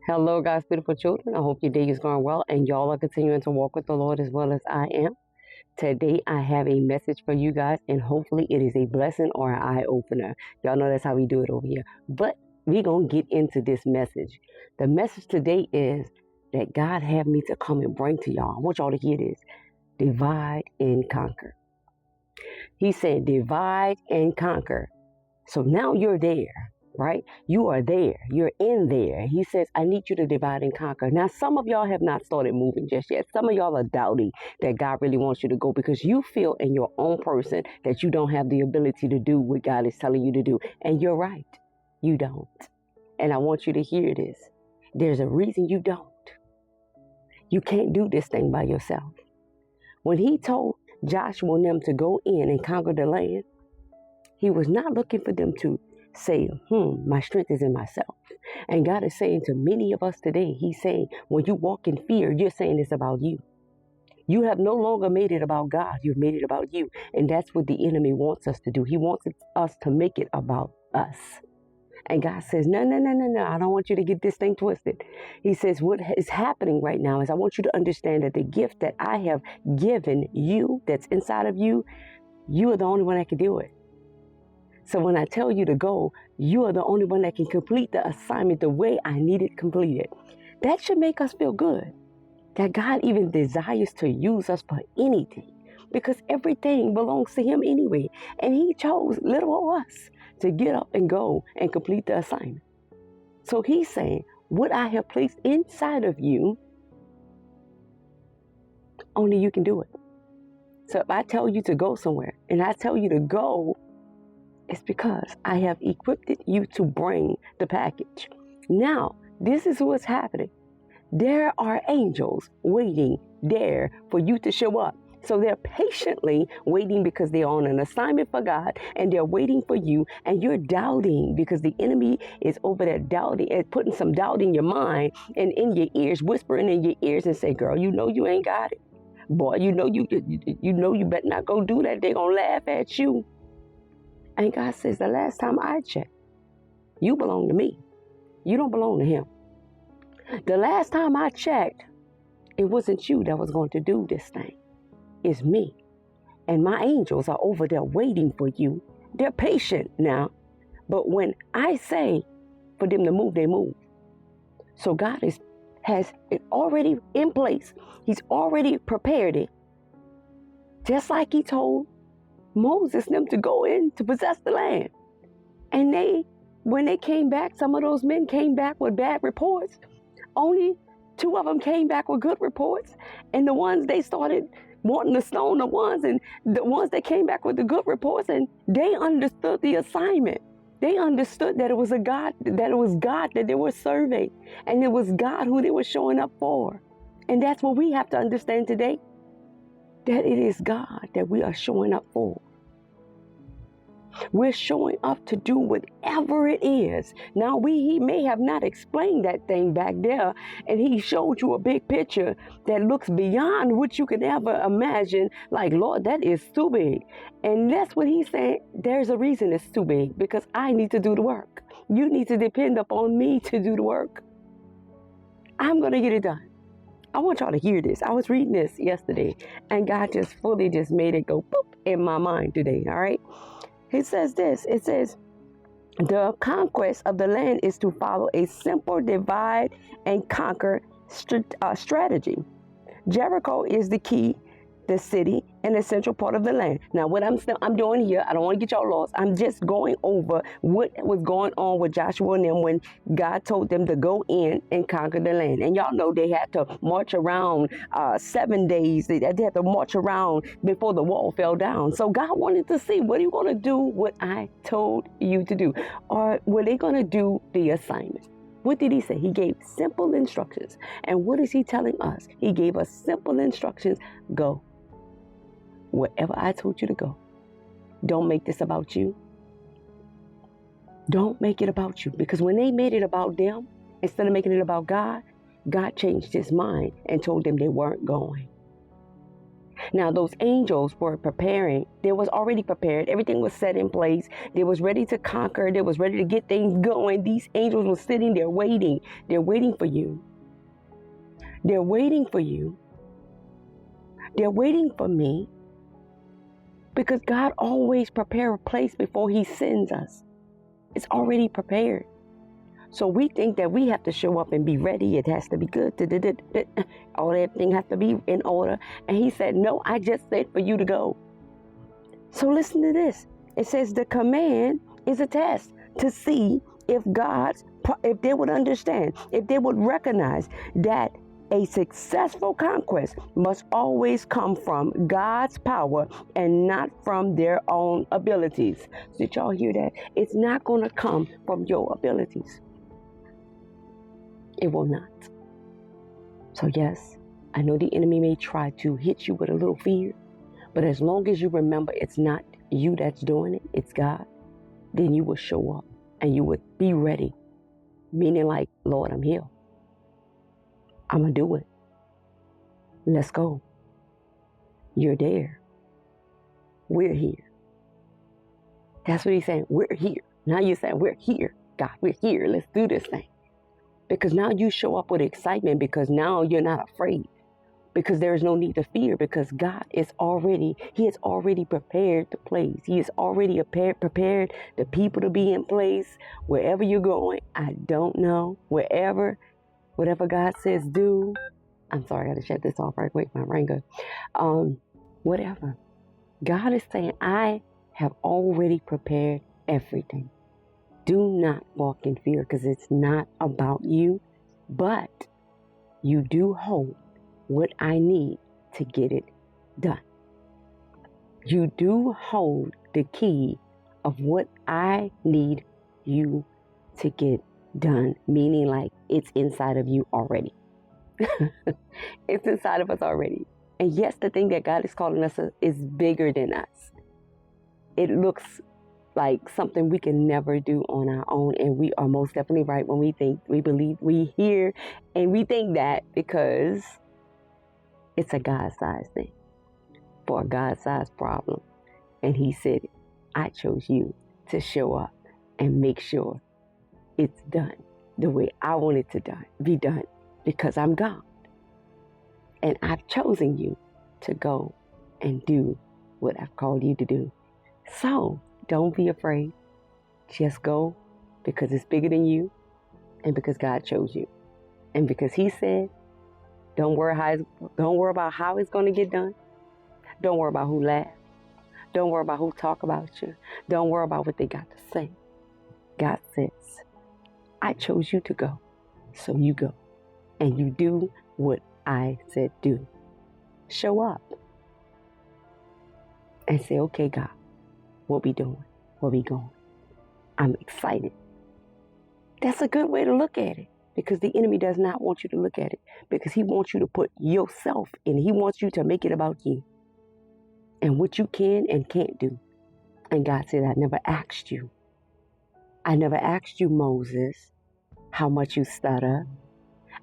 Hello, God's beautiful children. I hope your day is going well and y'all are continuing to walk with the Lord as well as I am. Today, I have a message for you guys, and hopefully, it is a blessing or an eye opener. Y'all know that's how we do it over here. But we're going to get into this message. The message today is that God had me to come and bring to y'all. I want y'all to hear this: divide and conquer. He said, divide and conquer. So now you're there, right? You are there. You're in there. He says, I need you to divide and conquer. Now, some of y'all have not started moving just yet. Some of y'all are doubting that God really wants you to go because you feel in your own person that you don't have the ability to do what God is telling you to do. And you're right. You don't. And I want you to hear this. There's a reason you don't. You can't do this thing by yourself. When he told Joshua and them to go in and conquer the land, he was not looking for them to say, my strength is in myself. And God is saying to many of us today, he's saying, when you walk in fear, you're saying it's about you. You have no longer made it about God. You've made it about you. And that's what the enemy wants us to do. He wants us to make it about us. And God says, no. I don't want you to get this thing twisted. He says, what is happening right now is I want you to understand that the gift that I have given you, that's inside of you, you are the only one that can do it. So when I tell you to go, you are the only one that can complete the assignment the way I need it completed. That should make us feel good. That God even desires to use us for anything. Because everything belongs to him anyway. And he chose little old us to get up and go and complete the assignment. So he's saying, what I have placed inside of you, only you can do it. So if I tell you to go somewhere and I tell you to go, it's because I have equipped you to bring the package. Now, this is what's happening. There are angels waiting there for you to show up. So they're patiently waiting because they're on an assignment for God and they're waiting for you, and you're doubting because the enemy is over there doubting and putting some doubt in your mind and in your ears, whispering in your ears and say, girl, you know you ain't got it. Boy, you know you better not go do that. They're going to laugh at you. And God says, the last time I checked, you belong to me. You don't belong to him. The last time I checked, it wasn't you that was going to do this thing. It's me. And my angels are over there waiting for you. They're patient now. But when I say for them to move, they move. So God has it already in place. He's already prepared it. Just like he told Moses and them to go in to possess the land. And when they came back, some of those men came back with bad reports. Only 2 of them came back with good reports. And the ones they started wanting to stone the ones, and the ones that came back with the good reports, and they understood the assignment. They understood that it was God that they were serving. And it was God who they were showing up for. And that's what we have to understand today. That it is God that we are showing up for. We're showing up to do whatever it is. Now, he may have not explained that thing back there, and he showed you a big picture that looks beyond what you could ever imagine. Like, Lord, that is too big. And that's what he's saying. There's a reason it's too big, because I need to do the work. You need to depend upon me to do the work. I'm going to get it done. I want y'all to hear this. I was reading this yesterday, and God just fully just made it go boop in my mind today, all right? It says this. It says, the conquest of the land is to follow a simple divide and conquer strategy. Jericho is the key, the city, and the central part of the land. Now, what I'm doing here, I don't want to get y'all lost. I'm just going over what was going on with Joshua and them when God told them to go in and conquer the land. And y'all know they had to march around 7 days. They had to march around before the wall fell down. So God wanted to see, what are you going to do what I told you to do? Or were they going to do the assignment? What did he say? He gave simple instructions. And what is he telling us? He gave us simple instructions. Go. Wherever I told you to go. Don't make this about you. Don't make it about you. Because when they made it about them, instead of making it about God, God changed his mind and told them they weren't going. Now, those angels were preparing. They was already prepared. Everything was set in place. They was ready to conquer. They was ready to get things going. These angels were sitting there waiting. They're waiting for you. They're waiting for you. They're waiting for me. Because God always prepares a place before he sends us. It's already prepared. So we think that we have to show up and be ready. It has to be good. All everything has to be in order. And he said, no, I just said for you to go. So listen to this. It says the command is a test to see if they would understand, if they would recognize that a successful conquest must always come from God's power and not from their own abilities. Did y'all hear that? It's not going to come from your abilities. It will not. So yes, I know the enemy may try to hit you with a little fear, but as long as you remember it's not you that's doing it, it's God, then you will show up and you would be ready. Meaning like, Lord, I'm here. I'm going to do it. Let's go. You're there. We're here. That's what he's saying. We're here. Now you're saying, we're here. God, we're here. Let's do this thing. Because now you show up with excitement because now you're not afraid. Because there is no need to fear because God he has already prepared the place. He has already prepared the people to be in place. Wherever you're going, I don't know. Whatever God says do. I'm sorry, I got to shut this off right quick, my ringer. Whatever. God is saying, I have already prepared everything. Do not walk in fear because it's not about you, but you do hold what I need to get it done. You do hold the key of what I need you to get done, meaning like it's inside of you already. It's inside of us already. And yes, the thing that God is calling us is bigger than us. It looks like something we can never do on our own. And we are most definitely right when we believe, we hear, and we think that because it's a God-sized thing for a God-sized problem. And he said, I chose you to show up and make sure it's done the way I want it to be done because I'm God. And I've chosen you to go and do what I've called you to do. So don't be afraid. Just go because it's bigger than you and because God chose you. And because he said, don't worry about how it's going to get done. Don't worry about who laughs. Don't worry about who talk about you. Don't worry about what they got to say. God says, I chose you to go. So you go. And you do what I said do. Show up. And say, okay, God, what we doing? Where we going? I'm excited. That's a good way to look at it. Because the enemy does not want you to look at it. Because he wants you to put yourself in. He wants you to make it about you. And what you can and can't do. And God said, I never asked you. I never asked you, Moses, how much you stutter.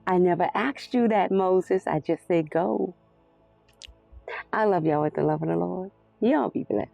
I never asked you that, Moses. I just said, go. I love y'all with the love of the Lord. Y'all be blessed.